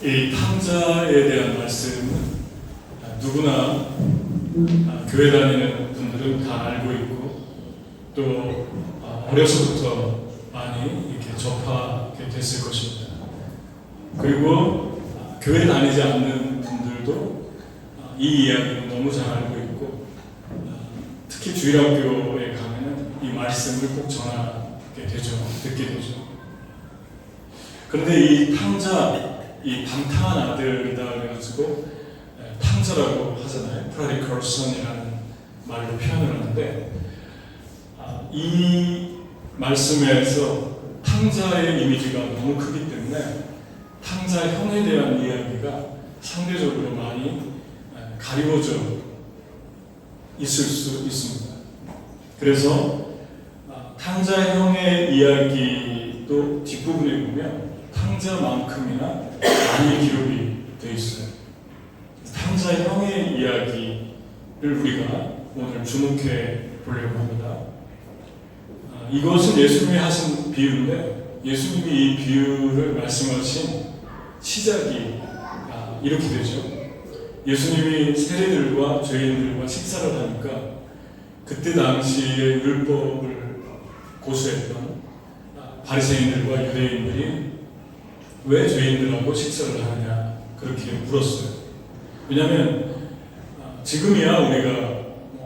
이 탕자에 대한 말씀은 누구나 교회 다니는 분들은 다 알고 있고 또 어려서부터 많이 이렇게 접하게 됐을 것입니다. 그리고 교회 다니지 않는 분들도 이 이야기는 너무 잘 알고 있고 특히 주일학교에 가면은 이 말씀을 꼭 전하게 되죠. 듣게 되죠. 그런데 이 탕자, 이 방탕한 아들이다 그래가지고 탕자라고 하잖아요. prodigal son이라는 말로 표현을 하는데 이 말씀에서 탕자의 이미지가 너무 크기 때문에 탕자 형에 대한 이야기가 상대적으로 많이 가리워져 있을 수 있습니다. 그래서 탕자 형의 이야기도 뒷부분에 보면 탕자만큼이나 많이 기록이 되어 있어요. 탕자 형의 이야기를 우리가 오늘 주목해 보려고 합니다. 이것은 예수님이 하신 비유인데 예수님이 이 비유를 말씀하신 시작이 이렇게 되죠. 예수님이 세리들과 죄인들과 식사를 하니까 그때 당시에 율법을 고수했던 바리새인들과 유대인들이 왜 죄인들하고 식사를 하느냐 그렇게 물었어요. 왜냐하면 지금이야 우리가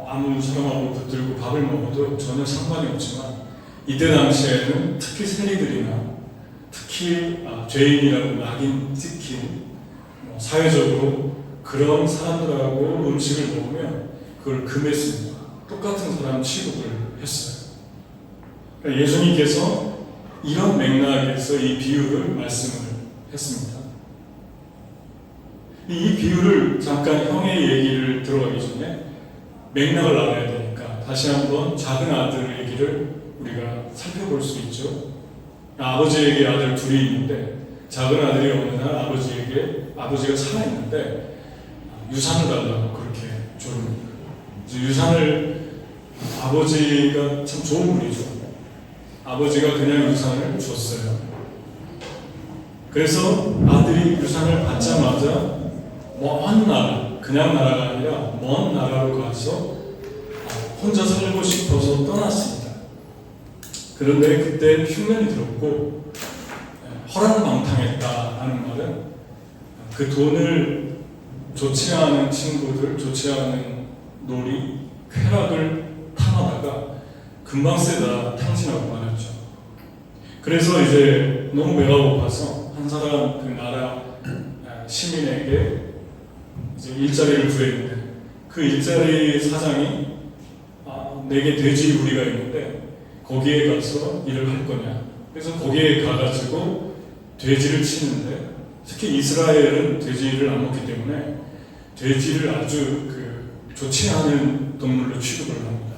아무 사람하고 붙들고 밥을 먹어도 전혀 상관이 없지만 이때 당시에는 특히 세리들이나 특히 죄인이라고 낙인 찍힌 사회적으로 그런 사람들하고 음식을 먹으면 그걸 금했습니다. 똑같은 사람 취급을 했어요. 그러니까 예수님께서 이런 맥락에서 이 비유를 말씀을 했습니다. 이 비유를 잠깐 형의 얘기를 들어가기 전에 맥락을 알아야 되니까 다시 한번 작은 아들 얘기를 우리가 살펴볼 수 있죠. 아버지에게 아들 둘이 있는데 작은 아들이 어느 날 아버지가 살아있는데 유산을 달라고 그렇게 조릅니다. 유산을 아버지가 참 좋은 분이죠. 아버지가 그냥 유산을 줬어요. 그래서 아들이 유산을 받자마자 먼 나라, 그냥 나라가 아니라 먼 나라로 가서 혼자 살고 싶어서 떠났습니다. 그런데 그때 흉년이 들었고 허랑방탕했다는 말은 그 돈을 좋지 않은 친구들, 좋지 않은 놀이, 쾌락을 탐하다가 금방 쓰다 탕진하고 말았죠. 그래서 이제 너무 배가 고파서 한 사람 그 나라 시민에게 이제 일자리를 구했는데 그 일자리 사장이 내게 돼지 우리가 있는데 거기에 가서 일을 할 거냐. 그래서 거기에 가가지고 돼지를 치는데 특히 이스라엘은 돼지를 안 먹기 때문에 돼지를 아주 좋지 않은 동물로 취급을 합니다.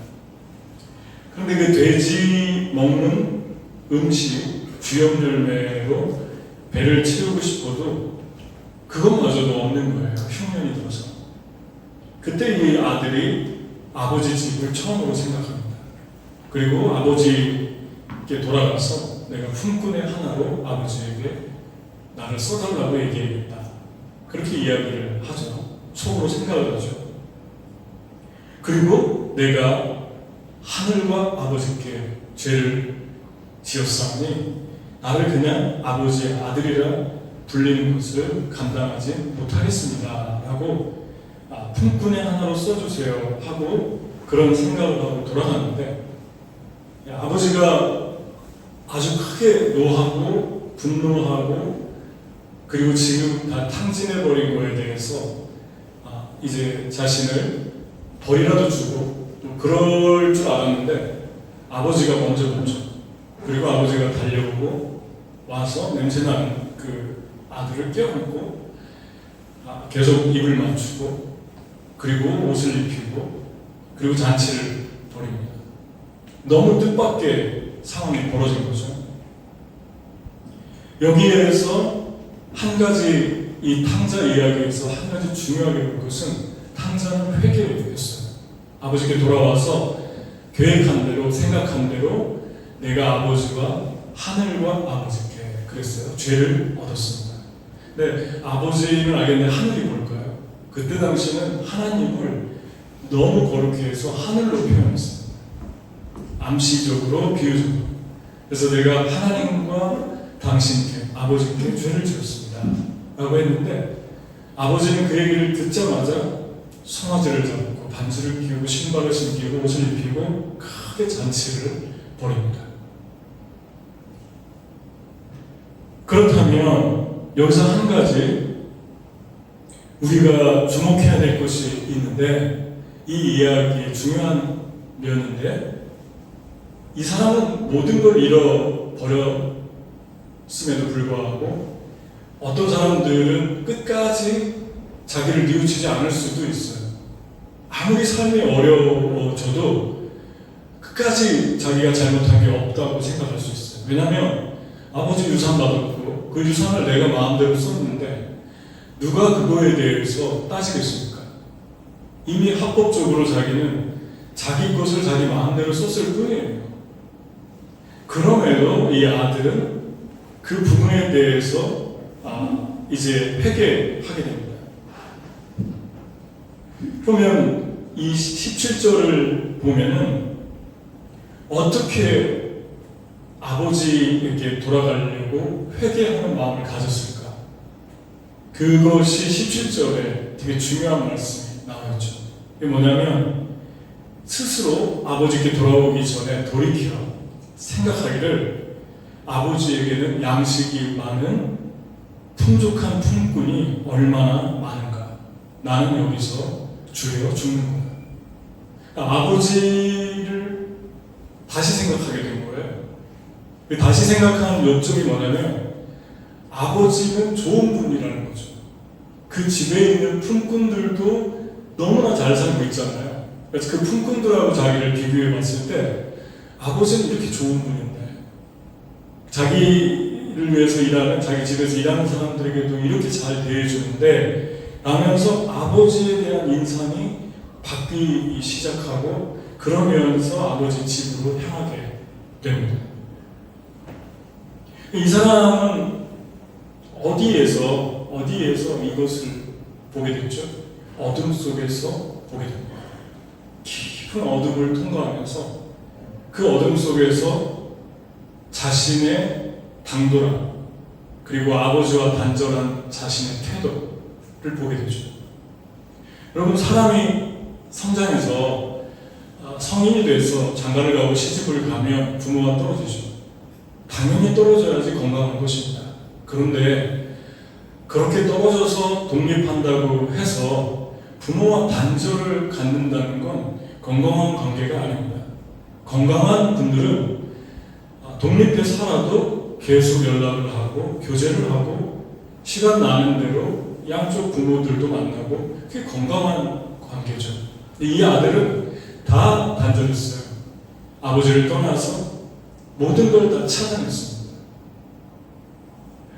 그런데 그 돼지 먹는 음식, 주염열매로 배를 채우고 싶어도 그것마저도 없는 거예요. 흉년이 들어서. 그때 이 아들이 아버지 집을 처음으로 생각합니다. 그리고 아버지께 돌아가서 내가 품꾼의 하나로 아버지에게 나를 써달라고 얘기해야겠다. 그렇게 이야기를 하죠. 속으로 생각을 하죠. 그리고 내가 하늘과 아버지께 죄를 지었사오니 나를 그냥 아버지의 아들이라 불리는 것을 감당하지 못하겠습니다. 라고 품꾼의 하나로 써주세요 하고 그런 생각을 하고 돌아갔는데 아버지가 아주 크게 노하고 분노하고 그리고 지금 다 탕진해버린 거에 대해서 이제 자신을 벌이라도 주고 그럴 줄 알았는데 아버지가 먼저 멈춰. 그리고 아버지가 달려오고 와서 냄새나는 그 아들을 껴안고 계속 입을 맞추고 그리고 옷을 입히고 그리고 잔치를 벌입니다. 너무 뜻밖의 상황이 벌어진 거죠. 여기에서 한 가지 이 탕자 이야기에서 한 가지 중요하게 볼 것은 탕자는 회개를 드렸어요. 아버지께 돌아와서 계획한 대로 생각한 대로 내가 아버지와 하늘과 아버지께 그랬어요. 죄를 얻었습니다. 네, 아버지는 알겠는데 하늘이 뭘까요? 그때 당시는 하나님을 너무 거룩히 해서 하늘로 표현했어요. 암시적으로, 비유적으로. 그래서 내가 하나님과 당신께, 아버지께 죄를 지었습니다 라고 했는데, 아버지는 그 얘기를 듣자마자 송아지를 잡고 반지를 끼우고 신발을 신기고 옷을 입히고 크게 잔치를 벌입니다. 그렇다면 여기서 한 가지 우리가 주목해야 될 것이 있는데, 이 이야기의 중요한 면인데, 이 사람은 모든 걸 잃어버렸음에도 불구하고 어떤 사람들은 끝까지 자기를 뉘우치지 않을 수도 있어요. 아무리 삶이 어려워져도 끝까지 자기가 잘못한 게 없다고 생각할 수 있어요. 왜냐하면 아버지 유산 받았고 그 유산을 내가 마음대로 썼는데 누가 그거에 대해서 따지겠습니까? 이미 합법적으로 자기는 자기 것을 자기 마음대로 썼을 뿐이에요. 그럼에도 이 아들은 그 부분에 대해서 이제 회개하게 됩니다. 그러면 이 17절을 보면은 어떻게 아버지에게 돌아가려고 회개하는 마음을 가졌을까? 그것이 17절에 되게 중요한 말씀이 나와있죠. 이게 뭐냐면 스스로 아버지께 돌아오기 전에 돌이켜 생각하기를 아버지에게는 양식이 많은 풍족한 품꾼이 얼마나 많은가. 나는 여기서 주여 죽는구나. 그러니까 아버지를 다시 생각하게 된 거예요. 다시 생각하는 요점이 뭐냐면 아버지는 좋은 분이라는 거죠. 그 집에 있는 품꾼들도 너무나 잘 살고 있잖아요. 그래서 그 품꾼들하고 자기를 비교해 봤을 때 아버지는 이렇게 좋은 분인데 자기를 위해서 일하는, 자기 집에서 일하는 사람들에게도 이렇게 잘 대해주는데 라면서 아버지에 대한 인상이 바뀌기 시작하고 그러면서 아버지 집으로 향하게 됩니다. 이 사람은 어디에서 이것을 보게 됐죠? 어둠 속에서 보게 됩니다. 깊은 어둠을 통과하면서 그 어둠 속에서 자신의 당돌함 그리고 아버지와 단절한 자신의 태도를 보게 되죠. 여러분, 사람이 성장해서 성인이 돼서 장가를 가고 시집을 가면 부모가 떨어지죠. 당연히 떨어져야지 건강한 것입니다. 그런데 그렇게 떨어져서 독립한다고 해서 부모와 단절을 갖는다는 건 건강한 관계가 아닙니다. 건강한 분들은 독립해 살아도 계속 연락을 하고 교제를 하고 시간 나는 대로 양쪽 부모들도 만나고 그게 건강한 관계죠. 이 아들은 다 단절했어요. 아버지를 떠나서 모든 걸 다 차단했습니다.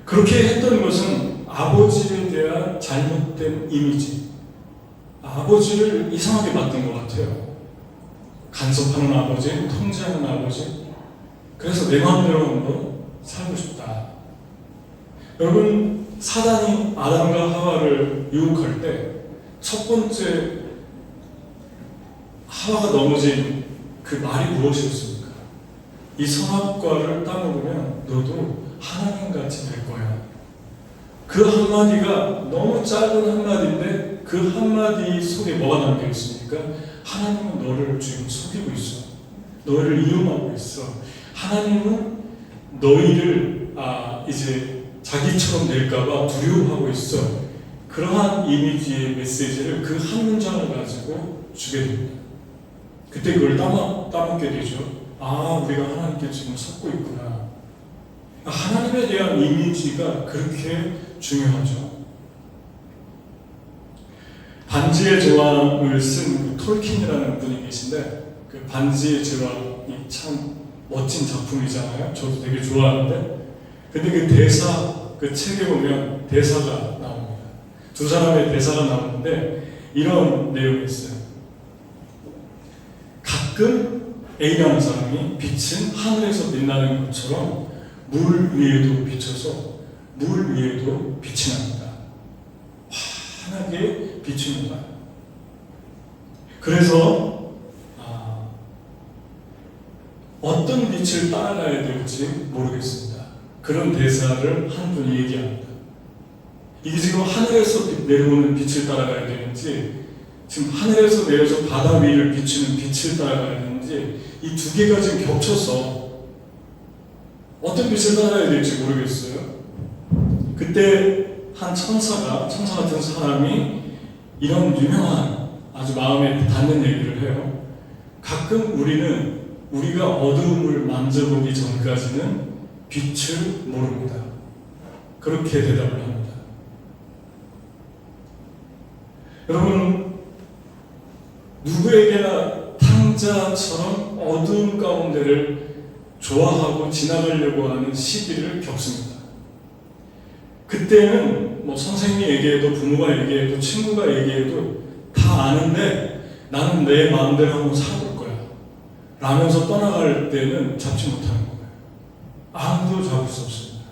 그렇게 했던 것은 아버지에 대한 잘못된 이미지, 아버지를 이상하게 봤던 것 같아요. 간섭하는 아버지, 통제하는 아버지. 그래서 내 마음대로 한번 살고 싶다. 여러분, 사단이 아담과 하와를 유혹할 때 첫 번째 하와가 넘어진 그 말이 무엇이었습니까? 이 선악과를 따먹으면 너도 하나님같이 될 거야. 그 한마디가 너무 짧은 한마디인데 그 한마디 속에 뭐가 담겨 있습니까? 하나님은 너를 지금 속이고 있어. 너를 이용하고 있어. 하나님은 너희를 이제 자기처럼 될까봐 두려워하고 있어. 그러한 이미지의 메시지를 그 한 문장을 가지고 주게 됩니다. 그때 그걸 따먹게 되죠. 우리가 하나님께 지금 섞고 있구나. 하나님에 대한 이미지가 그렇게 중요하죠. 반지의 제왕을 쓴 톨킨이라는 분이 계신데 그 반지의 제왕이 참 멋진 작품이잖아요. 저도 되게 좋아하는데 근데 그 대사, 그 책에 보면 대사가 나옵니다. 두 사람의 대사가 나오는데 이런 내용이 있어요. 가끔 A라는 사람이 빛은 하늘에서 빛나는 것처럼 물 위에도 비춰서 물 위에도 빛이 납니다. 환하게 비추는 거예요. 그래서 어떤 빛을 따라가야 될지 모르겠습니다. 그런 대사를 한 분이 얘기합니다. 이게 지금 하늘에서 내려오는 빛을 따라가야 되는지, 지금 하늘에서 내려서 바다 위를 비추는 빛을 따라가야 되는지, 이 두 개가 지금 겹쳐서 어떤 빛을 따라가야 될지 모르겠어요. 그때 한 천사 같은 사람이 이런 유명한 아주 마음에 닿는 얘기를 해요. 가끔 우리가 어두움을 만져보기 전까지는 빛을 모릅니다. 그렇게 대답을 합니다. 여러분, 누구에게나 탕자처럼 어두운 가운데를 좋아하고 지나가려고 하는 시기를 겪습니다. 그때는 뭐 선생님이 얘기해도 부모가 얘기해도 친구가 얘기해도 다 아는데 나는 내 마음대로 한번 살아볼 거야 라면서 떠나갈 때는 잡지 못하는 거예요. 아무도 잡을 수 없습니다.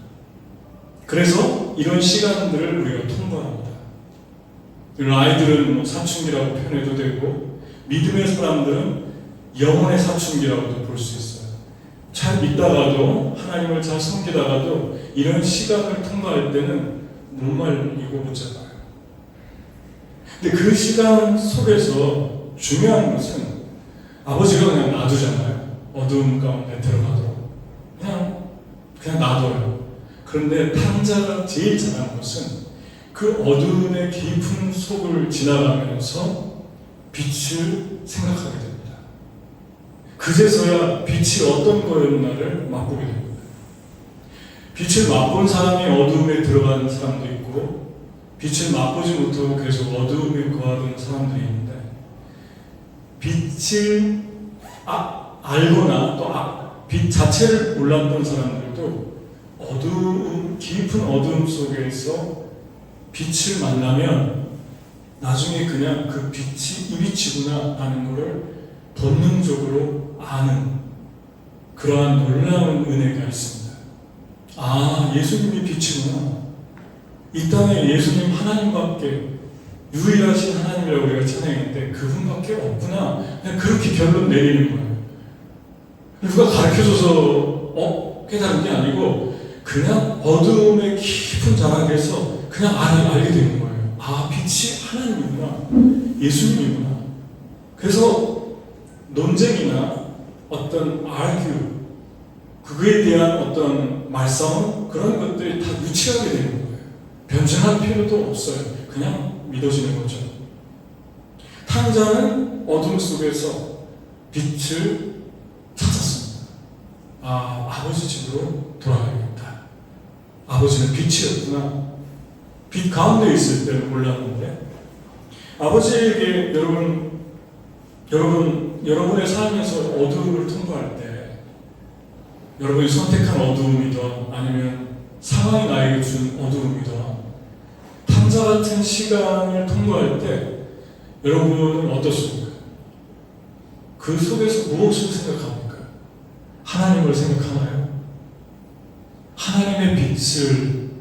그래서 이런 시간들을 우리가 통과합니다. 아이들은 사춘기라고 표현해도 되고, 믿음의 사람들은 영혼의 사춘기라고도 볼 수 있어요. 잘 믿다가도, 하나님을 잘 섬기다가도 이런 시간을 통과할 때는 못 말리고 못 잡아요. 근데 그 시간 속에서 중요한 것은 아버지가 그냥 놔두잖아요. 어두운 가운데 들어가도록 그냥 놔둬요. 그런데 탕자가 제일 잘하는 것은 그 어두움의 깊은 속을 지나가면서 빛을 생각하게 됩니다. 그제서야 빛이 어떤 거였나를 맛보게 됩니다. 빛을 맛본 사람이 어두움에 들어가는 사람도 있고, 빛을 맛보지 못하고 계속 어두움에 거하던 사람들이 있는데, 빛을 알거나 또 빛 자체를 몰랐던 사람들도 깊은 어두움 속에서 빛을 만나면 나중에 그냥 그 빛이 이 빛이구나 하는 것을 본능적으로 아는 그러한 놀라운 은혜가 있습니다. 예수님이 빛이구나. 이 땅에 예수님 하나님밖에, 유일하신 하나님이라고 우리가 찬양했는데 그분밖에 없구나. 그냥 그렇게 결론 내리는 거예요. 누가 가르쳐줘서 깨달은 게 아니고 그냥 어두움의 깊은 자락에서 그냥 알게 되는 거예요. 빛이 하나님이구나. 예수님이구나. 그래서 논쟁이나 어떤 그거에 대한 어떤 말싸움, 그런 것들이 다 유치하게 되는 거예요. 변증할 필요도 없어요. 그냥 믿어지는 거죠. 탕자는 어둠 속에서 빛을 찾았습니다. 아버지 집으로 돌아가야겠다. 아버지는 빛이었구나. 빛 가운데 있을 때는 몰랐는데, 아버지에게 여러분의 삶에서 어두움을 통과할 때, 여러분이 선택한 어두움이든 아니면 상황이 나에게 준 어두움이든, 탕자 같은 시간을 통과할 때 여러분은 어떻습니까? 그 속에서 무엇을 생각합니까? 하나님을 생각하나요? 하나님의 빛을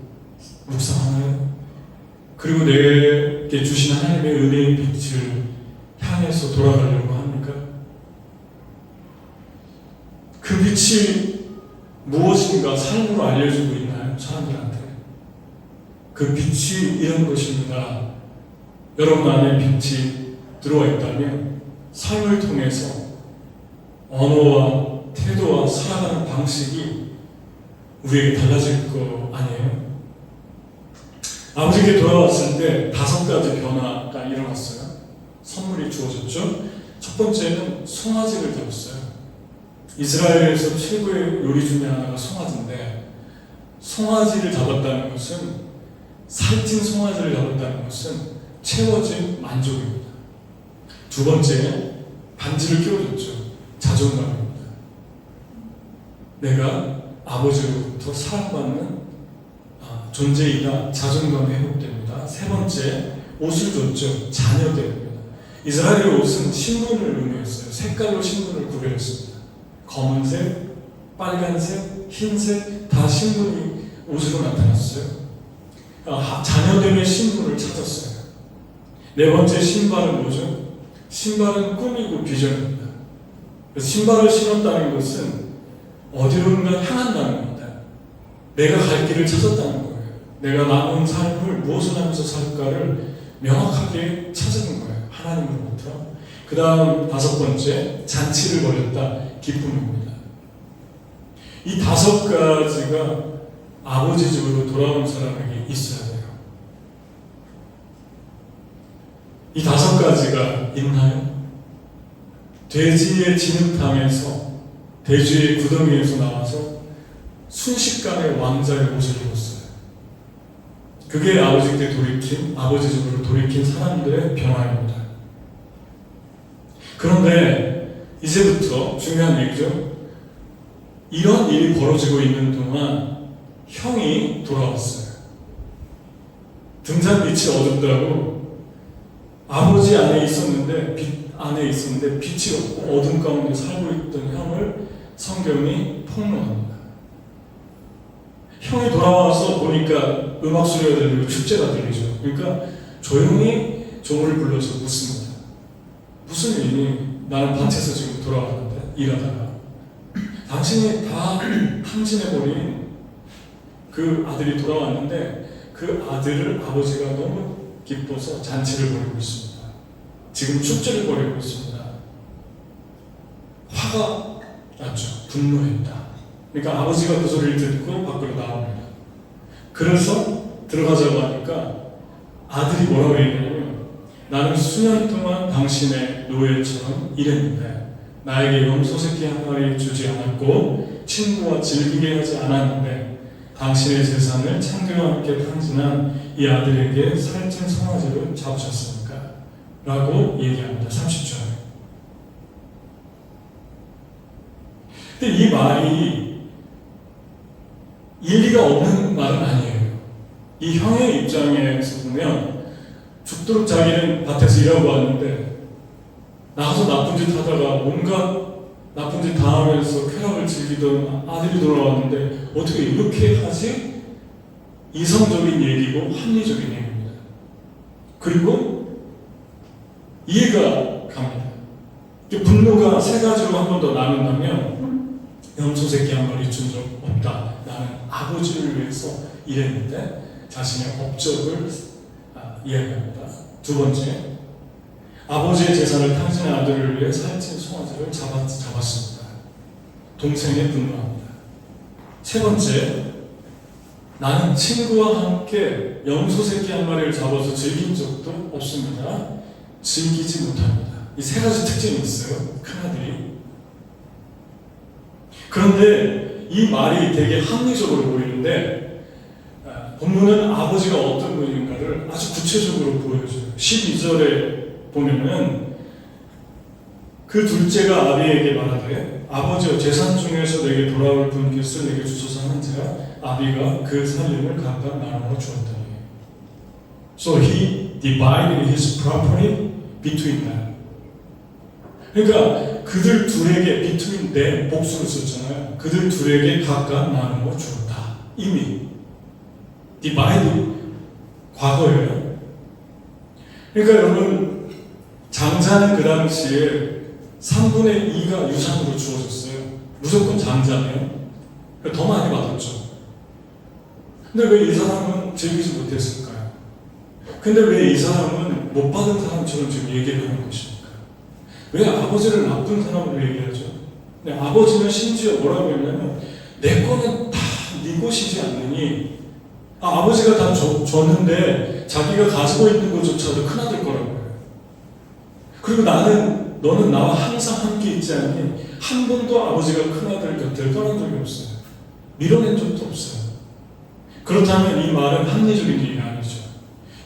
묵상하나요? 그리고 내게 주신 하나님의 은혜의 빛을 향해서 돌아가려고 합니까? 그 빛이 무엇인가 삶으로 알려주고 있나요? 사람들한테. 그 빛이 이런 것입니다. 여러분 안에 빛이 들어와 있다면 삶을 통해서 언어와 태도와 살아가는 방식이 우리에게 달라질 거 아니에요? 아버지께 돌아왔을 때 5가지 변화가 일어났어요. 선물이 주어졌죠. 첫 번째는 송아지를 잡았어요. 이스라엘에서 최고의 요리 중에 하나가 송아지인데, 송아지를 잡았다는 것은, 살찐 송아지를 잡았다는 것은 채워진 만족입니다. 두 번째, 반지를 끼워줬죠. 자존감입니다. 내가 아버지로부터 사랑받는 존재이다. 자존감이 회복됩니다. 세 번째, 옷을 줬죠. 자녀됩니다. 이스라엘의 옷은 신분을 의미했어요. 색깔로 신분을 구별했습니다. 검은색, 빨간색, 흰색 다 신분이 옷으로 나타났어요. 자녀됨의 신분을 찾았어요. 네 번째 신발은 뭐죠? 신발은 꿈이고 비전입니다. 그래서 신발을 신었다는 것은 어디론가 향한다는 겁니다. 내가 갈 길을 찾았다는 거예요. 내가 남은 삶을 무엇을 하면서 살까를 명확하게 찾은 거예요. 하나님으로부터. 그 다음 다섯 번째, 잔치를 벌였다. 기쁨입니다. 이 다섯 가지가 아버지 집으로 돌아온 사람에게 있어야 돼요. 이 다섯 가지가 있나요? 돼지의 진흙탕에서, 돼지의 구덩이에서 나와서 순식간에 왕자의 옷을 입었어요. 그게 아버지께 돌이킨, 아버지 집으로 돌이킨 사람들의 변화입니다. 그런데 이제부터 중요한 얘기죠. 이런 일이 벌어지고 있는 동안 형이 돌아왔어요. 등잔 밑이 어둡다고 아버지 안에 있었는데 빛이 없고 어둠 가운데 살고 있던 형을 성경이 폭로합니다. 형이 돌아와서 보니까 음악 소리가 들리고 축제가 들리죠. 그러니까 조용히 종을 불러서 묻습니다. 무슨 일이니? 나는 밭에서 지금 돌아왔는데 일하다가 당신이 다 탕진해버린 그 아들이 돌아왔는데 그 아들을 아버지가 너무 기뻐서 잔치를 벌이고 있습니다. 지금 축제를 벌이고 있습니다. 화가 났죠. 분노했다. 그러니까 아버지가 그 소리를 듣고 밖으로 나옵니다. 그래서 들어가자고 하니까 아들이 뭐라고 얘기하냐면, 나는 수년 동안 당신의 노예처럼 일했는데 나에게 염소새끼 한 마리 주지 않았고 친구와 즐기게 하지 않았는데 당신의 재산을 창들과 함께 탕진한 이 아들에게 살찐 송아지를 잡으셨습니까? 라고 얘기합니다. 30절에. 근데 이 말이 일리가 없는 말은 아니에요. 이 형의 입장에서 보면 죽도록 자기는 밭에서 일하고 왔는데 나가서 나쁜 짓 하다가 온갖 나쁜 짓 당하면서 쾌락을 즐기던 아들이 돌아왔는데 어떻게 이렇게 하지? 이성적인 얘기고 합리적인 얘기입니다. 그리고 이해가 갑니다. 분노가 세 가지로 한 번 더 나눈다면 염소새끼 한 마리 준 적 없다. 나는 아버지를 위해서 일했는데 자신의 업적을 이야기합니다. 두 번째, 아버지의 재산을 탕진한 아들을 위해 살찐 송아지를 잡았습니다. 동생에 분노합니다. 세 번째, 나는 친구와 함께 염소새끼 한 마리를 잡아서 즐긴 적도 없습니다. 즐기지 못합니다. 이 세 가지 특징이 있어요. 큰아들이. 그런데 이 말이 되게 합리적으로 보이는데 본문은 아버지가 어떤 분인가를 아주 구체적으로 보여줘요. 12절에 보면은 그 둘째가 아비에게 말하되 아버지여 재산 중에서 내게 돌아올 분깃을 내게 주소서 하는지라 아비가 그 살림을 각각 나누어 주었더니 So he divided his property between them. 그러니까 그들 둘에게 between them 복수를 썼잖아요. 그들 둘에게 각각 나누어 주었다. 이미 divide 과거예요. 그러니까 여러분 장자는 그 당시에 3분의 2가 유산으로 주어졌어요. 무조건 장자면 더 많이 받았죠. 근데 왜 이 사람은 즐기지 못했을까요? 근데 왜 이 사람은 못 받은 사람처럼 지금 얘기를 하는 것입니까? 왜 아버지를 나쁜 사람으로 얘기하죠? 네, 아버지는 심지어 뭐라고 했냐면 내 거는 다 네 것이지 않느니 아버지가 다 줬는데 자기가 가지고 있는 것조차도 큰아들 거라고 해요. 그리고 너는 나와 항상 함께 있지 않니? 한 번도 아버지가 큰아들 곁을 떠난 적이 없어요. 밀어낸 적도 없어요. 그렇다면 이 말은 합리적인 얘기가 아니죠.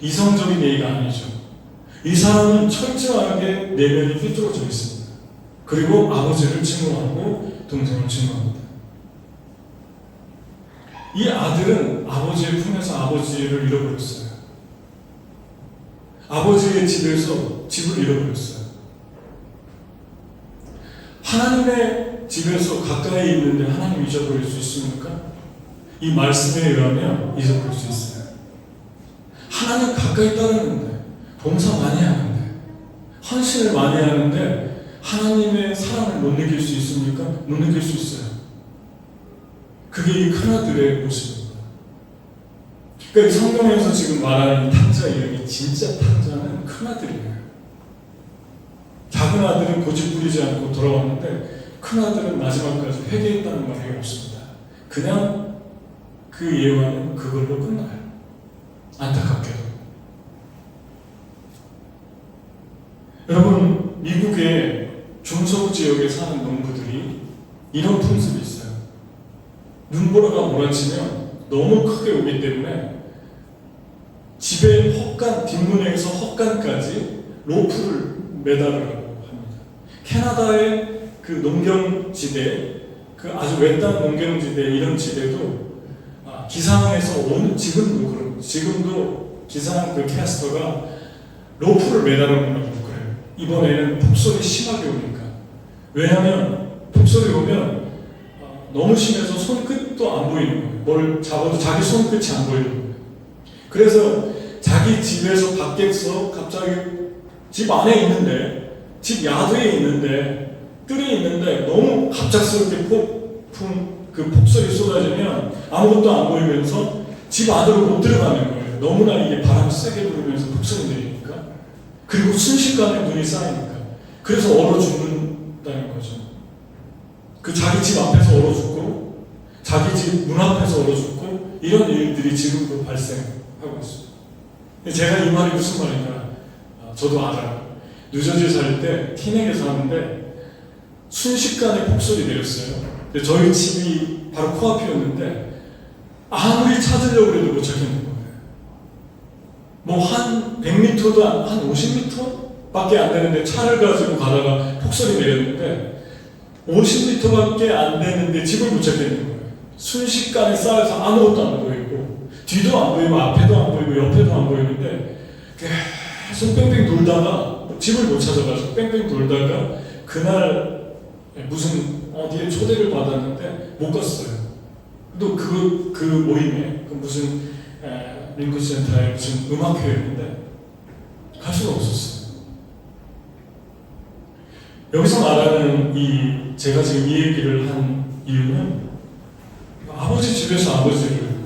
이성적인 얘기가 아니죠. 이 사람은 철저하게 내면이 삐뚤어져 있습니다. 그리고 아버지를 증오하고 동생을 증오합니다. 이 아들은 아버지의 품에서 아버지를 잃어버렸어요. 아버지의 집에서 집을 잃어버렸어요. 하나님의 집에서 가까이 있는데 하나님 잊어버릴 수 있습니까? 이 말씀에 의하면 잊어버릴 수 있어요. 하나님 가까이 따르는데, 봉사 많이 하는데, 헌신을 많이 하는데 하나님의 사랑을 못 느낄 수 있습니까? 못 느낄 수 있어요. 그게 이 큰아들의 모습입니다. 그러니까 이 성경에서 지금 말하는 탕자 이름이 진짜 탕자는 큰아들이에요. 작은 아들은 고집 부리지 않고 돌아왔는데 큰아들은 마지막까지 회개했다는 말이 없습니다. 그냥 그 예화는 그걸로 끝나요. 안타깝게도. 여러분, 미국의 중서부 지역에 사는 농부들이 이런 풍습이 있어요. 눈보라가 몰아치면 너무 크게 오기 때문에 집에 헛간, 뒷문에서 헛간까지 로프를 매달으라고 합니다. 캐나다의 그 농경지대, 그 아주 외딴 농경지대, 이런 지대도 기상에서 오는, 지금도 기상 그 캐스터가 로프를 매달아놓으라고 그래요. 이번에는 폭설이 심하게 오니까. 왜냐하면 폭설이 오면 너무 심해서 손끝도 안 보이는 거예요. 뭘 잡아도 자기 손끝이 안 보이는 거예요. 그래서 자기 집에서 밖에서 갑자기 집 안에 있는데, 집 야드에 있는데, 뜰에 있는데 너무 갑작스럽게 그 폭설이 쏟아지면 아무것도 안 보이면서 집 안으로 못 들어가는 거예요. 너무나 이게 바람 세게 불면서 폭설이 내리니까. 그리고 순식간에 눈이 쌓이니까. 그래서 얼어 죽는다는 거죠. 그 자기 집 앞에서 얼어 죽고, 자기 집 문 앞에서 얼어 죽고, 이런 일들이 지금도 발생하고 있습니다. 제가 이 말이 무슨 말인가, 저도 알아요. 뉴저지 살 때 티넥에 사는데 순식간에 폭설이 내렸어요. 근데 저희 집이 바로 코앞이었는데 아무리 찾으려고 해도 못 찾겠는 거예요. 뭐 한 100m도 한 50m 밖에 안 되는데 차를 가지고 가다가 폭설이 내렸는데 50m밖에 안 되는데 집을 못 찾겠는 거예요. 순식간에 쌓여서 아무것도 안 보이고, 뒤도 안 보이고, 앞에도 안 보이고, 옆에도 안 보이는데 계속 뺑뺑 돌다가 집을 못 찾아가지고 뺑뺑 돌다가 그날 무슨 어디에 초대를 받았는데 못 갔어요. 또 그 모임에 무슨 링컨 센터에 무슨 음악회였는데 갈 수가 없었어요. 여기서 말하는 제가 지금 이 얘기를 한 이유는 아버지 집에서 아버지를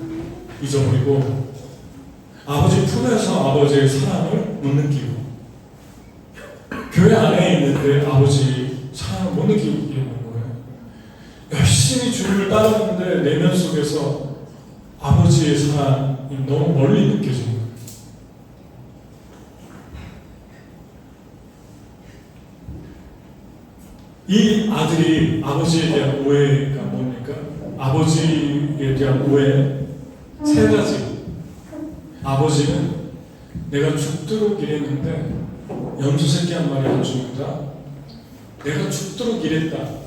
잊어버리고 아버지 품에서 아버지의 사랑을 못 느끼고 교회 안에 있는데 아버지 사랑을 못 느끼는 거예요. 열심히 주님을 따랐는데 내면 속에서 아버지의 사랑이 너무 멀리 느껴지는 거예요. 이 아들이 아버지에 대한 오해가 뭡니까? 아버지에 대한 오해 세 가지. 아버지는 내가 죽도록 일했는데 염소새끼 한 마리 안 죽는다. 내가 죽도록 일했다.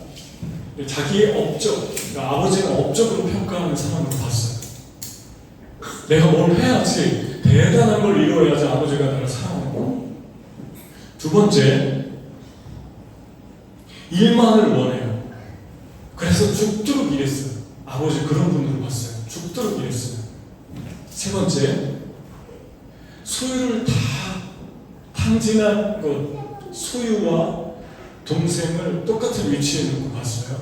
자기의 업적, 그러니까 아버지는 업적으로 평가하는 사람으로 봤어요. 내가 뭘 해야지, 대단한 걸 이루어야지 아버지가 나를 사랑하고. 두 번째, 일만을 원해요. 그래서 죽도록 일했어요. 아버지 그런 분으로 봤어요. 죽도록 일했어요. 세 번째, 소유를 다 탕진한 것, 소유와 동생을 똑같은 위치에 놓고 봤어요.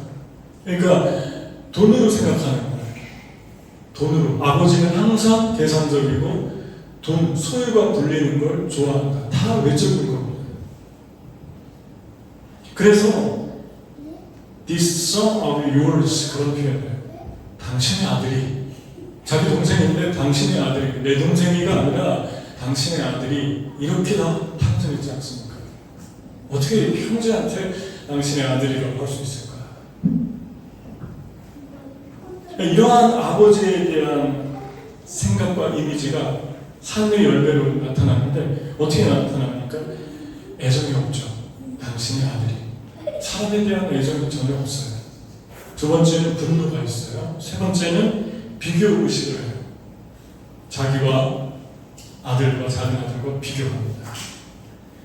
그러니까 돈으로 생각하는 거예요. 돈으로. 아버지는 항상 계산적이고 돈, 소유가 불리는 걸 좋아한다. 다 외적인 겁니다. 그래서 This son of yours, 그런 표현이에요. 당신의 아들이, 자기 동생인데 당신의 아들이, 내 동생이가 아니라 당신의 아들이 이렇게 다 탕진했지 않습니까? 어떻게 형제한테 당신의 아들이라고 할 수 있을까? 이러한 아버지에 대한 생각과 이미지가 삶의 열매로 나타나는데 어떻게 나타납니까? 애정이 없죠. 당신의 아들이. 사람에 대한 애정이 전혀 없어요. 두 번째는 분노가 있어요. 세 번째는 비교 의식을 해요. 자기와 아들과 작은 아들과 비교합니다.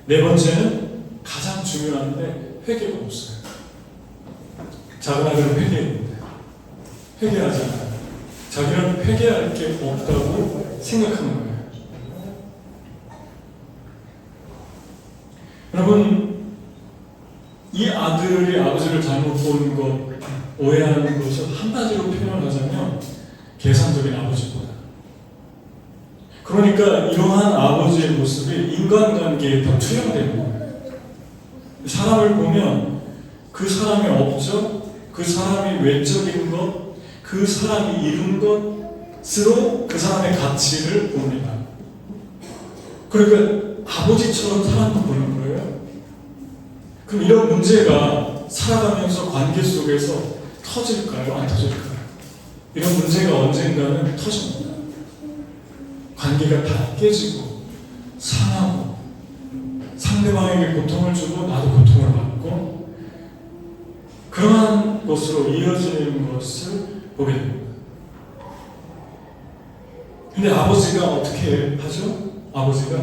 네 번째는 가장 중요한데 회개가 없어요. 작은 아들은 회개했는데 회개하지 않아요. 자기는 회개할 게 없다고 생각하는 거예요. 여러분, 이 아들이 아버지를 잘못 본 것, 오해하는 것을 한마디로 표현하자면 계산적인 아버지보다. 그러니까 이러한 아버지의 모습이 인간관계에 다 투영되는 거예요. 사람을 보면 그 사람의 업적, 그 사람이 외적인 것, 그 사람이 이룬 것으로 그 사람의 가치를 봅니다. 그러니까 아버지처럼 사람을 보는 거예요. 그럼 이런 문제가 살아가면서 관계 속에서 터질까요? 안 터질까요? 이런 문제가 언젠가는 터집니다. 관계가 다 깨지고 상하고 상대방에게 고통을 주고 나도 고통을 받고 그러한 것으로 이어지는 것을 보게 됩니다. 근데 아버지가 어떻게 하죠? 아버지가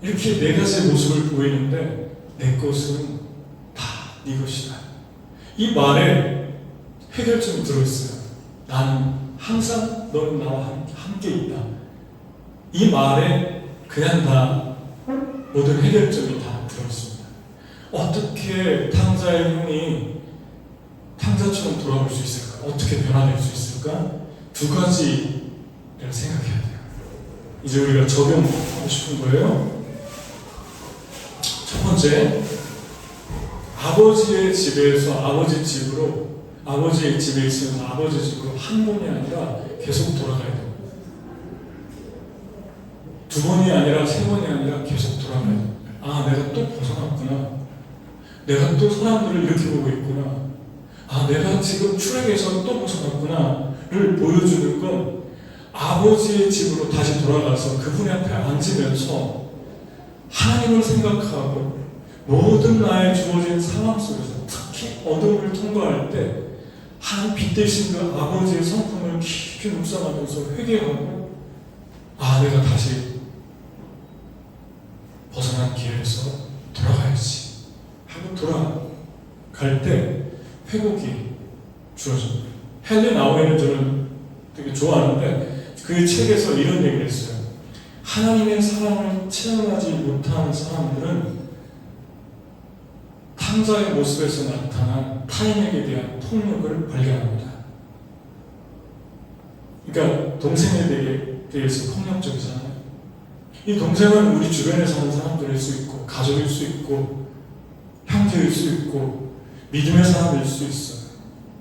이렇게 네 가지의 모습을 보이는데 내 것은 다 네 것이다. 이 말에 해결점이 들어있어요. 나는 항상 너는 나와 함께 있다. 이 말에 그냥 다 모든 해결점이 다 들어있습니다. 어떻게 탕자의 형이 탕자처럼 돌아올 수 있을까? 어떻게 변화될 수 있을까? 두 가지를 생각해야 돼요. 이제 우리가 적용하고 싶은 거예요. 첫 번째, 아버지의 집에서 아버지 집으로, 아버지의 집에 있으면 아버지 집으로 한 번이 아니라 계속 돌아가야 돼요. 두 번이 아니라 세 번이 아니라 계속 돌아가야 돼요. 아, 내가 또 벗어났구나. 내가 또 사람들을 이렇게 보고 있구나. 아, 내가 지금 출애굽에서 또 벗어났구나를 보여주는 건 아버지의 집으로 다시 돌아가서 그분의 앞에 앉으면서 하나님을 생각하고 모든 나의 주어진 상황 속에서 특히 어둠을 통과할 때 하나님 빛 대신 그 아버지의 성품을 깊이 묵상하면서 회개하고 아, 내가 다시 벗어난 길에서 돌아가야지 하고 돌아갈 때 회복이 주어집니다. 헨리 나우엔을 저는 되게 좋아하는데 그 책에서 이런 얘기를 했어요. 하나님의 사랑을 체험하지 못한 사람들은 탕자의 모습에서 나타난 타인에게 대한 폭력을 발견합니다. 그러니까 동생에 대해서 폭력적이잖아요. 이 동생은 우리 주변에 사는 사람들일 수 있고 가족일 수 있고 형제일 수 있고 믿음의 사람일 수 있어요.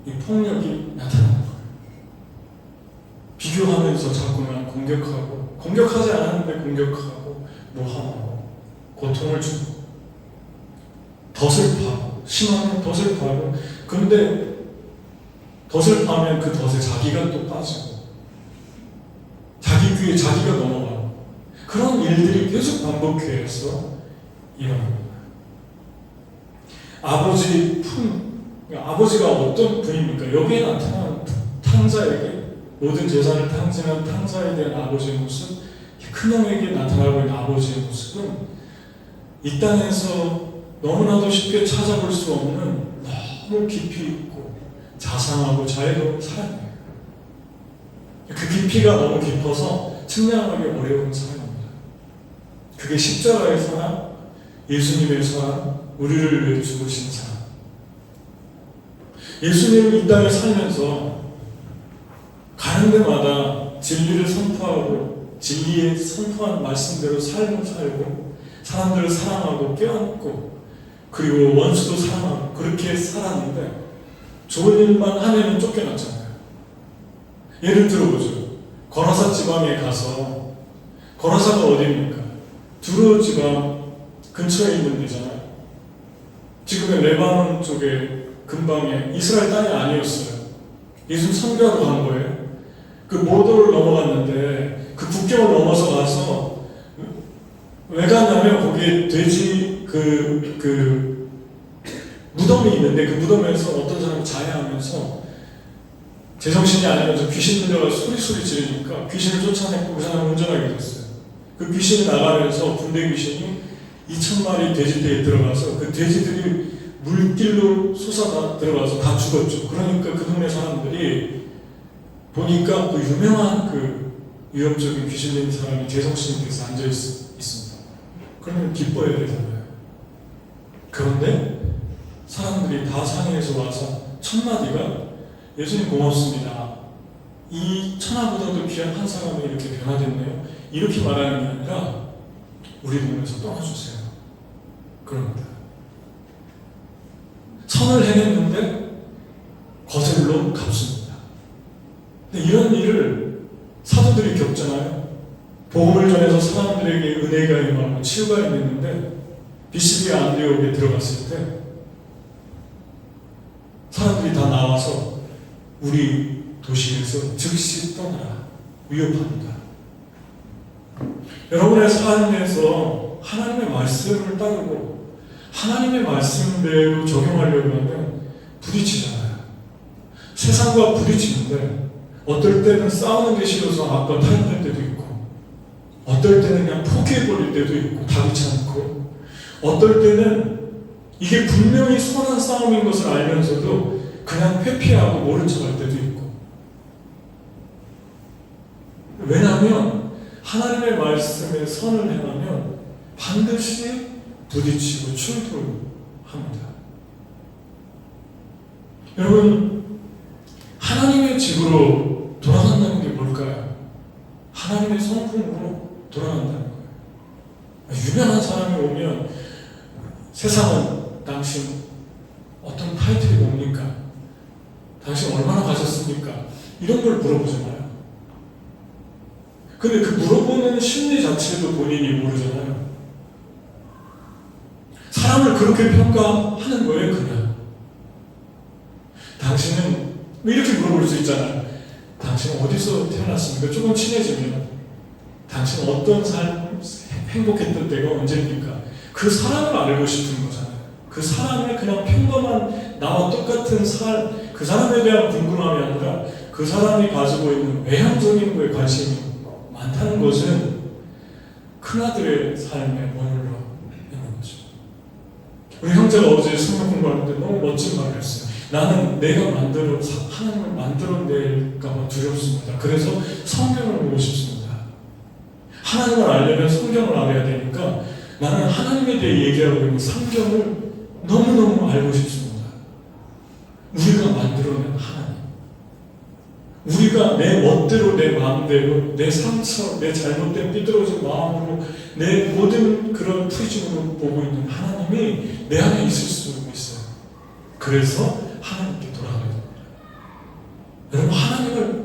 이 폭력이 나타나는 거예요. 비교하면서 자꾸만 공격하고 공격하지 않았는데 공격하고 모함하고 고통을 주고 더 슬퍼하고 심하면 더 슬퍼하고 그런데 더 슬퍼하면 그 덫에 자기가 또 빠지고 자기 귀에 자기가 넘어가고 그런 일들이 계속 반복해서 일어납니다. 아버지가 어떤 분입니까? 여기에 나타난 탕자에게 모든 재산을 탕진한 탕자에 대한 아버지의 모습, 큰 형에게 나타나고 있는 아버지의 모습은 이 땅에서 너무나도 쉽게 찾아볼 수 없는 너무 깊이 있고 자상하고 자애로운 사랑이에요. 그 깊이가 너무 깊어서 측량하기 어려운 사랑입니다. 그게 십자가의 사랑, 예수님의 사랑, 우리를 위해 죽으신 사랑. 예수님은 이 땅에 살면서 가는 데마다 진리를 선포하고 진리에 선포한 말씀대로 삶을 살고 사람들을 사랑하고 껴안고 그리고 원수도 사랑하고 그렇게 살았는데 좋은 일만 하면은 쫓겨났잖아요. 예를 들어보죠. 거라사 지방에 가서 거라사가 어디입니까? 두로 지방 근처에 있는 데잖아요. 지금의 레바논 쪽에 근방에 이스라엘 땅이 아니었어요. 예수님 선교하러 간 거예요. 그 모도를 넘어갔는데 그 국경을 넘어서 가서 왜 가냐면 거기에 돼지 그 무덤이 있는데 그 무덤에서 어떤 사람이 자해하면서 제정신이 아니면서 귀신 들려가서 소리 지르니까 귀신을 쫓아내고 그 사람을 운전하게 됐어요. 그 귀신이 나가면서 군대 귀신이 2,000마리 돼지떼에 들어가서 그 돼지들이 물길로 솟아 들어가서 다 죽었죠. 그러니까 그 동네 사람들이 보니까 그 유명한 그 위협적인 귀신 들린 사람이 제정신이 돼서 앉아 있습니다. 그러면 기뻐해야 되잖아요. 그런데 사람들이 다 상해에서 와서 첫 마디가 예수님 고맙습니다. 이 천하보다도 귀한 한 사람이 이렇게 변화됐네요. 이렇게 말하는 게 아니라 우리 동네에서 떠나주세요. 그럽니다. 선을 행했는데 거절로 갚습니다. 근데 이런 일을 사도들이 겪잖아요. 복음을 전해서 사람들에게 은혜가 임하고 치유가 임했는데 비시디아 안디옥에 들어갔을 때 사람들이 다 나와서 우리 도시에서 즉시 떠나라 위협합니다. 여러분의 삶에서 하나님의 말씀을 따르고 하나님의 말씀대로 적용하려고 하면 부딪히잖아요. 세상과 부딪히는데 어떨 때는 싸우는 게 싫어서 앞과 타협할 때도 있고 어떨 때는 그냥 포기해버릴 때도 있고 다그치 않고 어떨 때는 이게 분명히 선한 싸움인 것을 알면서도 그냥 회피하고 모른 척할 때도 있고 왜냐하면 하나님의 말씀에 선을 행하면 반드시 부딪히고 충돌합니다. 여러분 하나님의 집으로 돌아간다는 게 뭘까요? 하나님의 성품으로 돌아간다는 거예요. 유명한 사람이 오면 세상은 당신 어떤 타이틀이 뭡니까? 당신 얼마나 가졌습니까? 이런 걸 물어보잖아요. 근데 그 물어보는 심리 자체도 본인이 모르잖아요. 사람을 그렇게 평가하는 거예요, 그냥. 당신은 이렇게 물어볼 수 있잖아요. 당신은 어디서 태어났습니까? 조금 친해지면 당신 어떤 삶 행복했던 때가 언제입니까? 그 사람을 알고 싶은 거잖아요. 그 사람의 그냥 평범한 나와 똑같은 삶, 그 사람에 대한 궁금함이 아니라 그 사람이 가지고 있는 외향적인 거에 관심이 많다는 것은 큰아들의 삶에 머물러 있는 거죠. 우리 형제가 어제 성경 공부하는데 너무 멋진 말을 했어요. 나는 내가 하나님을 만들어낼까 봐 두렵습니다. 그래서 성경을 보고 싶습니다. 하나님을 알려면 성경을 알아야 되니까 나는 하나님에 대해 얘기하고 있는 성경을 너무너무 알고 싶습니다. 우리가 만들어낸 하나님. 우리가 내 멋대로 내 마음대로 내 상처, 내 잘못된 삐뚤어진 마음으로 내 모든 그런 프리즘으로 보고 있는 하나님이 내 안에 있을 수 있어요. 그래서 하나님께 돌아가야 됩니다. 여러분 하나님을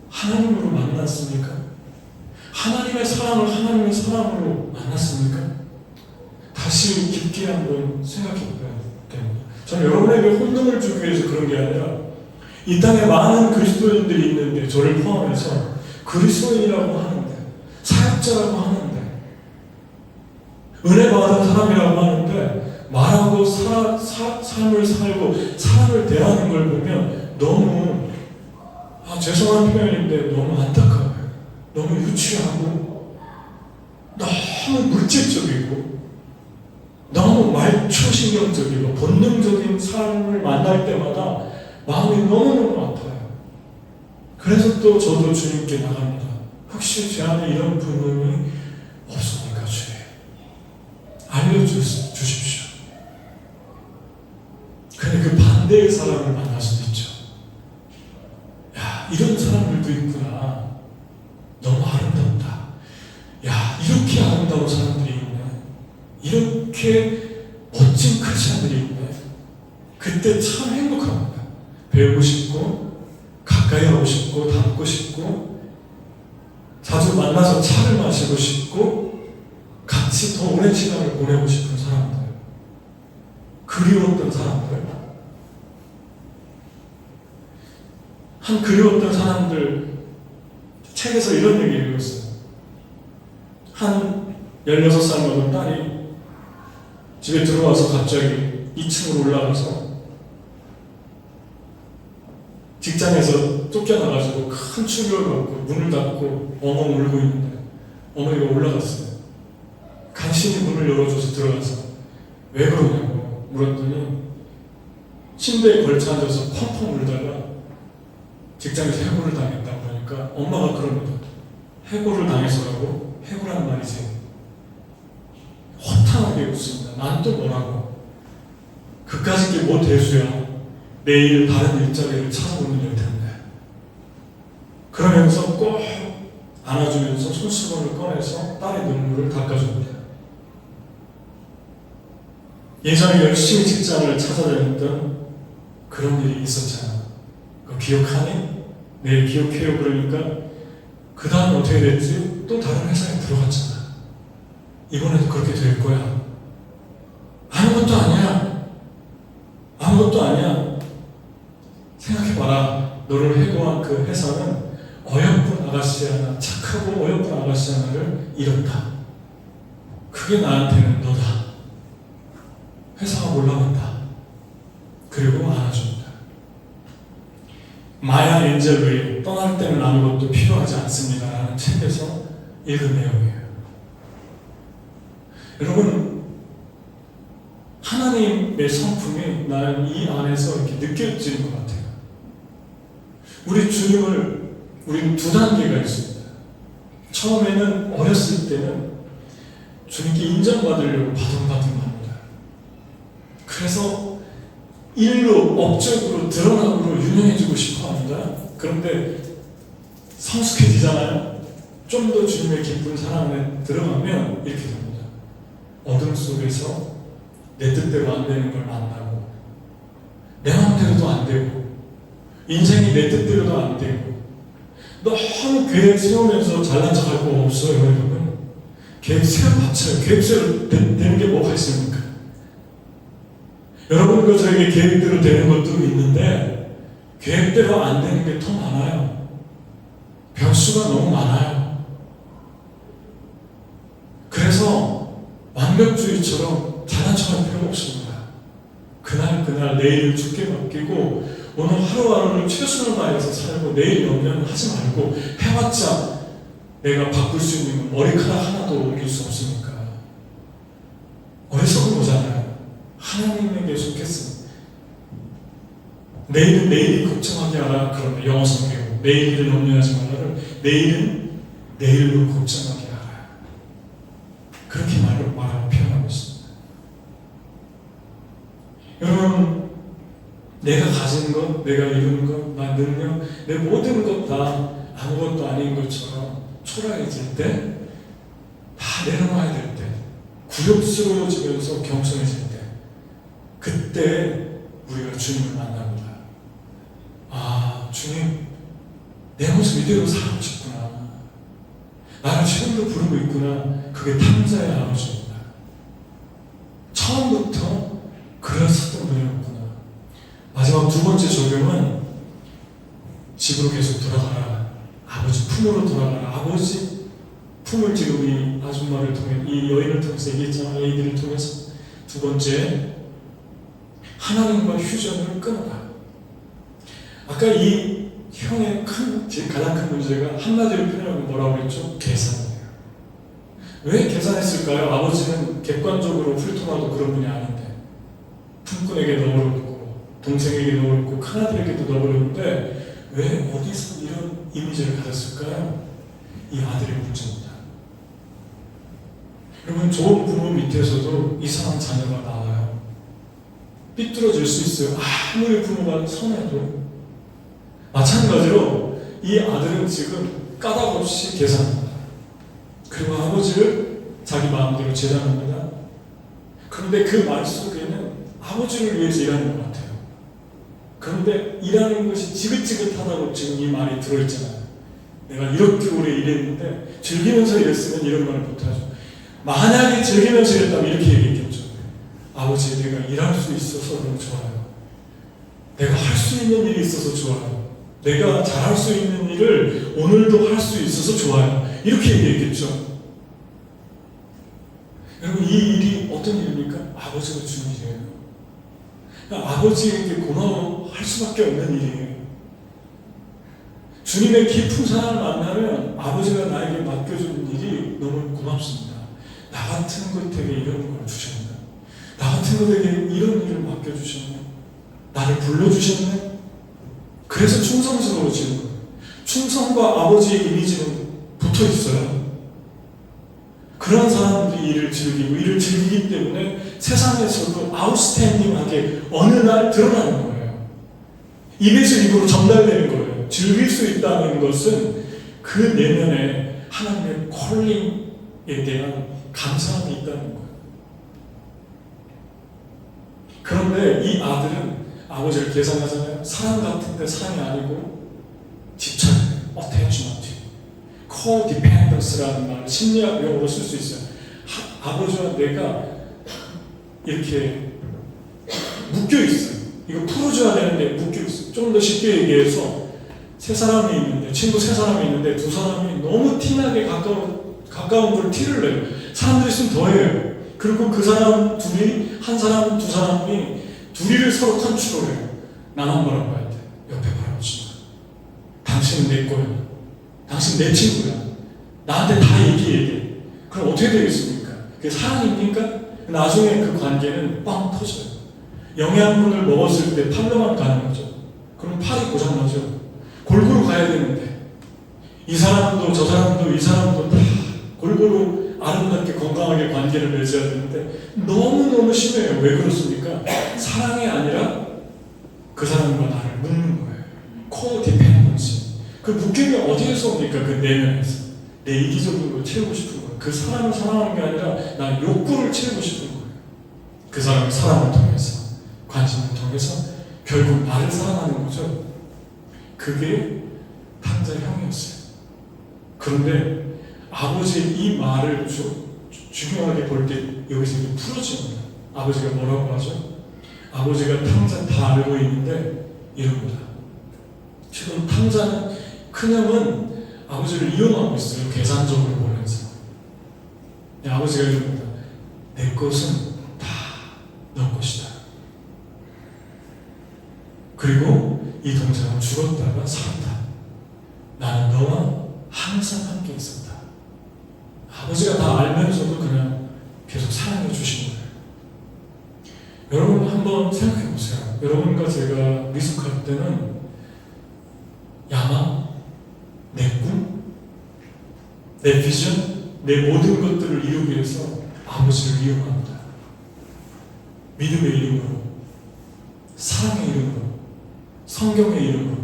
하나님으로 만났습니까? 하나님의 사랑을 하나님의 사랑으로 만났습니까? 다시 깊게 한번 생각해 봐야 됩니다. 저는 여러분에게 혼동을 주기 위해서 그런 게 아니라 이 땅에 많은 그리스도인들이 있는데 저를 포함해서 그리스도인이라고 하는데 사역자라고 하는데 은혜 받은 사람이라고 하는데 말하고 삶을 살고 사람을 대하는 걸 보면 너무 죄송한 표현인데 너무 안타까워요. 너무 유치하고 너무 물질적이고 너무 말초신경적이고 본능적인 삶을 만날 때마다 마음이 너무너무 아파요. 그래서 또 저도 주님께 나갑니다. 혹시 제 안에 이런 부분이 없습니까, 주님? 알려주십시오. 근데 그 반대의 사람을 만날 수도 있죠. 야, 이런 사람들도 있구나. 너무 아름답다. 야, 이렇게 아름다운 사람들이 있네. 이렇게 멋진 크리스찬들이 있네. 그때 참 행복합니다. 배우고 싶고 가까이 하고 싶고 닮고 싶고 자주 만나서 차를 마시고 싶고 같이 더 오랜 시간을 보내고 싶은 사람들, 그리웠던 사람들, 한 그리웠던 사람들 책에서 이런 얘기를 읽었어요. 한 16살 먹은 딸이 집에 들어와서 갑자기 2층으로 올라가서 직장에서 쫓겨나가지고 큰 충격을 받고 문을 닫고 엉엉 울고 있는데 어머니가 올라갔어요. 간신히 문을 열어줘서 들어가서 왜 그러냐고 물었더니 침대에 걸쳐 앉아서 펑펑 울다가 직장에서 해고를 당했다고 하니까 엄마가 그럽니다. 해고를 당해서라고? 해고란 말이지. 허탕하게 웃습니다. 난 또 뭐라고? 그까짓 게 뭐 대수야. 내일 다른 일자리를 찾아보면 될 텐데. 그러면서 꼭 안아주면서 손수건을 꺼내서 딸의 눈물을 닦아줍니다. 예전에 열심히 직장을 찾아다녔던 그런 일이 있었잖아. 그거 기억하니? 내일 기억해요. 그러니까 그 다음 어떻게 됐지? 또 다른 회사에 들어갔잖아. 이번에도 그렇게 될 거야. 아무것도 아니야. 아무것도 아니야. 생각해봐라. 너를 해고한 그 회사는 어여쁜 아가씨 하나, 착하고 어여쁜 아가씨 하나를 잃었다. 그게 나한테는 너다. 회사가 올라간다. 그리고 안아준다. 마야 엔젤로의 떠날 때는 아무것도 필요하지 않습니다 라는 책에서 읽은 내용이에요. 여러분, 하나님의 성품이 나는 이 안에서 이렇게 느껴지는 것 같아요. 우리 주님을, 우리는 두 단계가 있습니다. 처음에는 어렸을 때는 주님께 인정받으려고 바둥바둥합니다. 그래서 일로, 업적으로, 드러나고 유명해지고 싶어 합니다. 그런데 성숙해지잖아요. 좀 더 주님의 깊은 사랑 안에 들어가면 이렇게 됩니다. 어둠 속에서 내 뜻대로 안 되는 걸 만나고, 내 마음대로도 안 되고, 인생이 내 뜻대로도 안 되고, 너무 계획 세우면서 잘난 척할 거 없어요, 여러분. 계획 세워봤자요. 계획 세우는 게 뭐가 있습니까? 여러분과 저에게 계획대로 되는 것도 있는데 계획대로 안 되는 게 더 많아요. 변수가 너무 많아요. 그래서 완벽주의처럼 잘난 척할 필요가 없습니다. 그날 내일을 주께 맡기고 오늘 하루하루를 최선을 다해서 살고 내일 염려는 하지 말고 해봤자 내가 바꿀 수 있는 건 머리카락 하나도 옮길 수 없으니까. 어리석은 거잖아요. 하나님에게 속했습니다. 내일은 내일이 걱정하게 하라. 그런데 영어 성경 내일을 염려하지 말라를 내일은 내일로 걱정하게 하라. 그렇게 말하고 표현하고 있습니다. 여러분, 내가 가진 것, 내가 이룬 것, 나 능력, 내 모든 것 다 아무것도 아닌 것처럼 초라해질 때, 다 내려놔야 될 때, 굴욕스러워지면서 겸손해질 때, 그때 우리가 주님을 만납니다. 아, 주님, 내 모습 이대로 살고 싶구나. 나를 지금도 부르고 있구나. 그게 탐자의 아버지입니다. 처음부터 그랬었던 분이었구나. 마지막 두 번째 적용은 집으로 계속 돌아가라. 아버지 품으로 돌아가라. 아버지 품을 지금 이 아줌마를 통해, 이 여인을 통해서 얘기했잖아. 얘기를 통해서. 두 번째, 하나님과 휴전을 끊어라. 아까 이 형의 가장 큰 문제가 한마디로 표현하면 뭐라고 했죠? 계산이에요. 왜 계산했을까요? 아버지는 객관적으로 훑어봐도 그런 분이 아닌데 품꾼에게 넣어놓고 동생에게 넣어놓고 큰아들에게도 넣어놓는데 왜 어디서 이런 이미지를 가졌을까요? 이 아들의 문제입니다. 여러분, 좋은 부모 밑에서도 이상한 자녀가 나와요. 삐뚤어질 수 있어요. 아무리 부모가 선해도. 마찬가지로 이 아들은 지금 까닭없이 계산합니다. 그리고 아버지를 자기 마음대로 제단합니다. 그런데 그 말 속에는 아버지를 위해서 일하는 것 같아요. 그런데 일하는 것이 지긋지긋하다고 지금 이 말이 들어있잖아요. 내가 이렇게 오래 일했는데 즐기면서 일했으면 이런 말을 못하죠. 만약에 즐기면서 일했다면 이렇게 얘기했겠죠. 아버지, 내가 일할 수 있어서 너무 좋아요. 내가 할 수 있는 일이 있어서 좋아요. 내가 잘할 수 있는 일을 오늘도 할 수 있어서 좋아요. 이렇게 얘기했겠죠. 여러분, 이 일이 어떤 일입니까? 아버지가 준 일이에요. 그러니까 아버지에게 고마워할 수밖에 없는 일이에요. 주님의 깊은 사랑을 만나면 아버지가 나에게 맡겨준 일이 너무 고맙습니다. 나 같은 것에게 이런 걸 주셨네. 나 같은 것에게 이런 일을 맡겨주셨네. 나를 불러주셨네. 그래서 충성스러워지는 거예요. 충성과 아버지의 이미지는 붙어 있어요. 그런 사람들이 일을 즐기기 때문에 세상에서도 아웃스탠딩하게 어느 날 드러나는 거예요. 입에서 입으로 전달되는 거예요. 즐길 수 있다는 것은 그 내면에 하나님의 콜링에 대한 감사함이 있다는 거예요. 그런데 이 아들은 아버지를 계산하잖아요. 사랑 같은데 사랑이 아니고 집착이에요. attachment, codependence라는 말을 심리학 용어로 쓸 수 있어요. 아버지와 내가 이렇게 묶여 있어요. 이거 풀어줘야 되는데 묶여 있어요. 좀 더 쉽게 얘기해서 세 사람이 있는데, 친구 세 사람이 있는데 두 사람이 너무 티나게 가까운 걸 티를 내요. 사람들이 있으면 더해요. 그리고 그 사람 둘이, 한 사람, 두 사람이 둘이를 서로 컨트롤해요. 나만 바라봐야 돼. 옆에 바라보지 마. 당신은 내 거야. 당신 내 친구야. 나한테 다 얘기해. 그럼 어떻게 되겠습니까? 그게 사랑입니까? 나중에 그 관계는 빵 터져요. 영양분을 먹었을 때 팔로만 가는 거죠. 그럼 팔이 고장나죠. 골고루 가야 되는데 이 사람도 저 사람도 이 사람도 다 골고루 아름답게 건강하게 관계를 맺어야 되는데 너무너무 심해요. 왜 그렇습니까? 사랑이 아니라 그 사람과 나를 묶는 거예요. 코디펜던시. 그 묶임이 어디에서 옵니까? 그 내면에서. 내 이기적인 걸 채우고 싶은 거예요. 그 사람을 사랑하는 게 아니라 나 욕구를 채우고 싶은 거예요. 그 사람의 사랑을 통해서, 관심을 통해서 결국 나를 사랑하는 거죠. 그게 탕자의 형이었어요. 그런데 아버지의 이 말을 중요하게 볼 때 여기서 이제 풀어집니다. 아버지가 뭐라고 하죠? 아버지가 탕자 다 알고 있는데 이럽니다. 지금 탕자는, 큰형은 아버지를 이용하고 있어요. 계산적으로 보면서. 아버지가 이럽니다. 내 것은 다 너 것이다. 그리고 이 동생은 죽었다가 살았다. 나는 너와 항상 함께 있었다. 아버지가 다 알면서도 그냥 계속 사랑해 주신 거예요. 여러분 한번 생각해 보세요. 여러분과 제가 미숙할 때는 야망, 내 꿈, 내 비전, 내 모든 것들을 이루기 위해서 아버지를 이용합니다. 믿음의 이름으로, 사랑의 이름으로, 성경의 이름으로,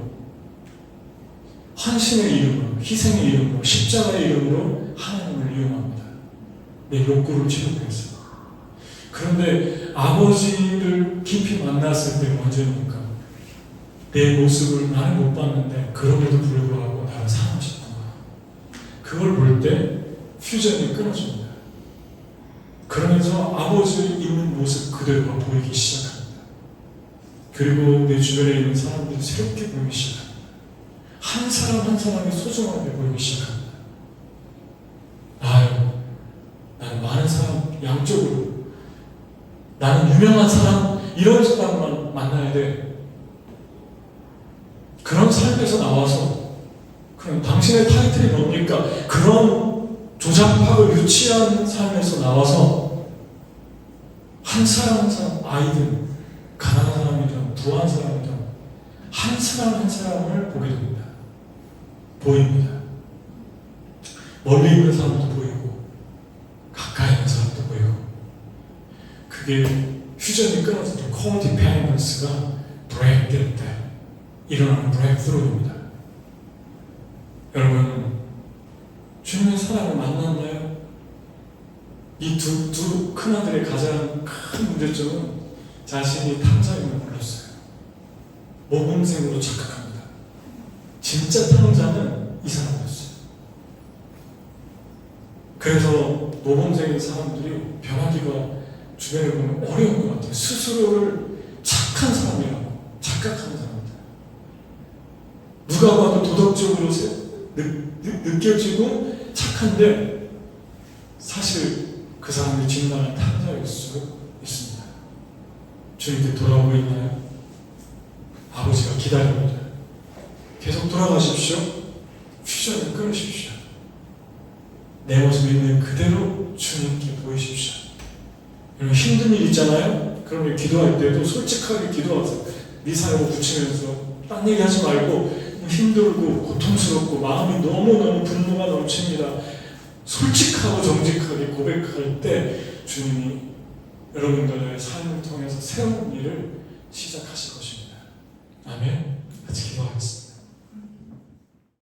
헌신의 이름으로, 희생의 이름으로, 십자가의 이름으로 하나님을 이용합니다. 내 욕구를 채우기 위해서. 그런데 아버지를 깊이 만났을 때 언제입니까? 내 모습을 나는 못 봤는데 그럼에도 불구하고 나를 사랑하셨던 거야. 그걸 볼 때 퓨전이 끊어집니다. 그러면서 아버지의 있는 모습 그대로가 보이기 시작합니다. 그리고 내 주변에 있는 사람들이 새롭게 보이기 시작합니다. 한 사람 한 사람이 소중하게 보이기 시작합니다. 나는 많은 사람, 양쪽으로 나는 유명한 사람, 이런 사람만 만나야 돼. 그런 삶에서 나와서, 그럼 당신의 타이틀이 뭡니까? 그런 조잡하고 유치한 삶에서 나와서 한 사람 한 사람, 아이든 가난한 사람이든 부한 사람이든 한 사람 한 사람을 보게 됩니다. 보입니다. 멀리 있는 사람도 보이고 가까이 있는 사람도 보이고, 그게 퓨전이 끊어질 때 코디펜던스가 브레이크 될 때 일어나는 브레이크스루입니다. 여러분, 주님의 사랑을 만났나요? 이 두 큰아들의 가장 큰 문제점은 자신이 탕자임을 몰랐어요. 모범생으로 착각합니다. 진짜 탕자는 이 사람이었어요. 그래서 모범생인 사람들이 변하기가 주변에 보면 어려운 것 같아요. 스스로를 착한 사람이라고 착각하는 사람들. 누가 봐도 도덕적으로 느껴지고 착한데 사실 그 사람이 진정한 탕자일 수 있습니다. 주님께 돌아오고 있나요? 아버지가 기다립니다. 계속 돌아가십시오. 퓨전을 끊으십시오. 내 모습 있는 그대로 주님께 보이십시오. 여러분, 힘든 일 있잖아요? 그러면 기도할 때도 솔직하게 기도하세요. 미사로 붙이면서 딴 얘기 하지 말고 힘들고 고통스럽고 마음이 너무너무 분노가 넘칩니다. 솔직하고 정직하게 고백할 때 주님이 여러분들의 삶을 통해서 새로운 일을 시작하실 것입니다. 아멘.